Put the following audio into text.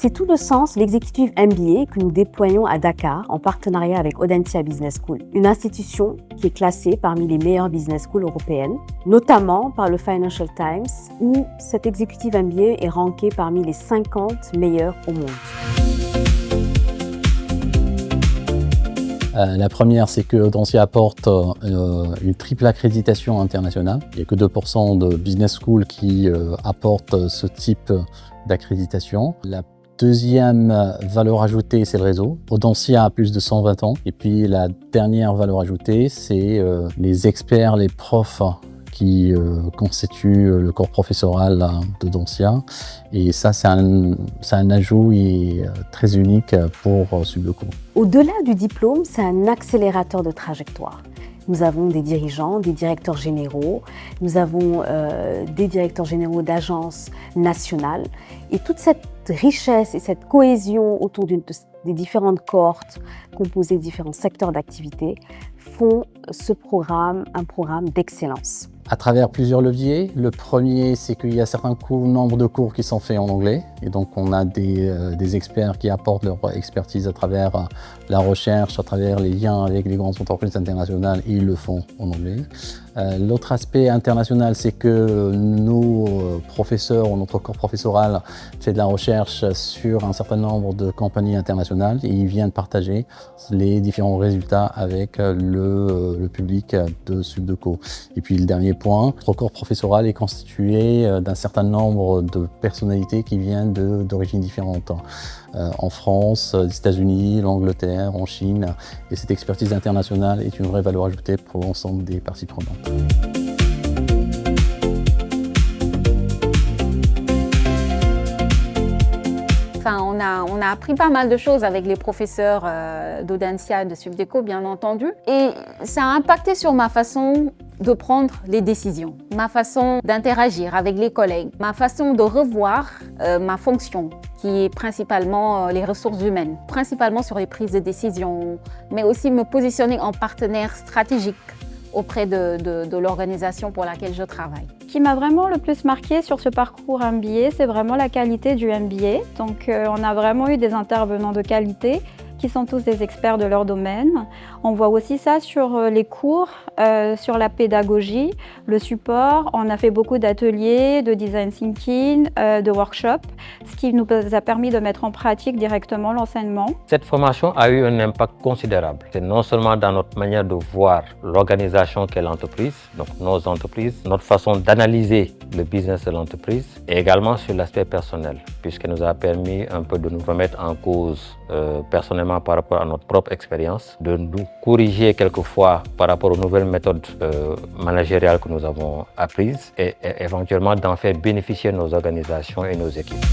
C'est tout le sens de l'exécutif MBA que nous déployons à Dakar en partenariat avec Audencia Business School, une institution qui est classée parmi les meilleures business schools européennes, notamment par le Financial Times, où cet exécutif MBA est ranké parmi les 50 meilleurs au monde. La première, c'est que Audencia apporte une triple accréditation internationale. Il n'y a que 2% de business school qui apportent ce type d'accréditation. La deuxième valeur ajoutée, c'est le réseau. Audencia a plus de 120 ans. Et puis la dernière valeur ajoutée, c'est les experts, les profs qui constituent le corps professoral d'Audencia. Et ça, c'est un ajout très unique pour Subdeco. Au-delà du diplôme, c'est un accélérateur de trajectoire. Nous avons des dirigeants, des directeurs généraux, nous avons des directeurs généraux d'agences nationales. Et toute cette richesse et cette cohésion autour des différentes cohortes composées de différents secteurs d'activité font ce programme un programme d'excellence. À travers plusieurs leviers. Le premier, c'est qu'il y a certains nombres de cours qui sont faits en anglais. Et donc, on a des experts qui apportent leur expertise à travers la recherche, à travers les liens avec les grandes entreprises internationales, et ils le font en anglais. L'autre aspect international, c'est que nos professeurs ou notre corps professoral fait de la recherche sur un certain nombre de compagnies internationales et ils viennent partager les différents résultats avec le public de Subdeco. Et puis le dernier point, notre corps professoral est constitué d'un certain nombre de personnalités qui viennent d'origines différentes. En France, aux États-Unis, l'Angleterre, en Chine. Et cette expertise internationale est une vraie valeur ajoutée pour l'ensemble des parties prenantes. Enfin, on a appris pas mal de choses avec les professeurs d'Audencia et de Subdeco, bien entendu. Et ça a impacté sur ma façon de prendre les décisions, ma façon d'interagir avec les collègues, ma façon de revoir ma fonction, qui est principalement les ressources humaines, principalement sur les prises de décision, mais aussi me positionner en partenaire stratégique auprès de l'organisation pour laquelle je travaille. Ce qui m'a vraiment le plus marqué sur ce parcours MBA, c'est vraiment la qualité du MBA. Donc on a vraiment eu des intervenants de qualité qui sont tous des experts de leur domaine. On voit aussi ça sur les cours, sur la pédagogie, le support. On a fait beaucoup d'ateliers, de design thinking, de workshops, ce qui nous a permis de mettre en pratique directement l'enseignement. Cette formation a eu un impact considérable. C'est non seulement dans notre manière de voir l'organisation qu'est l'entreprise, donc nos entreprises, notre façon d'analyser le business de l'entreprise, et également sur l'aspect personnel, puisqu'elle nous a permis un peu de nous remettre en cause personnellement par rapport à notre propre expérience, de nous corriger quelquefois par rapport aux nouvelles méthodes managériales que nous avons apprises et éventuellement d'en faire bénéficier nos organisations et nos équipes.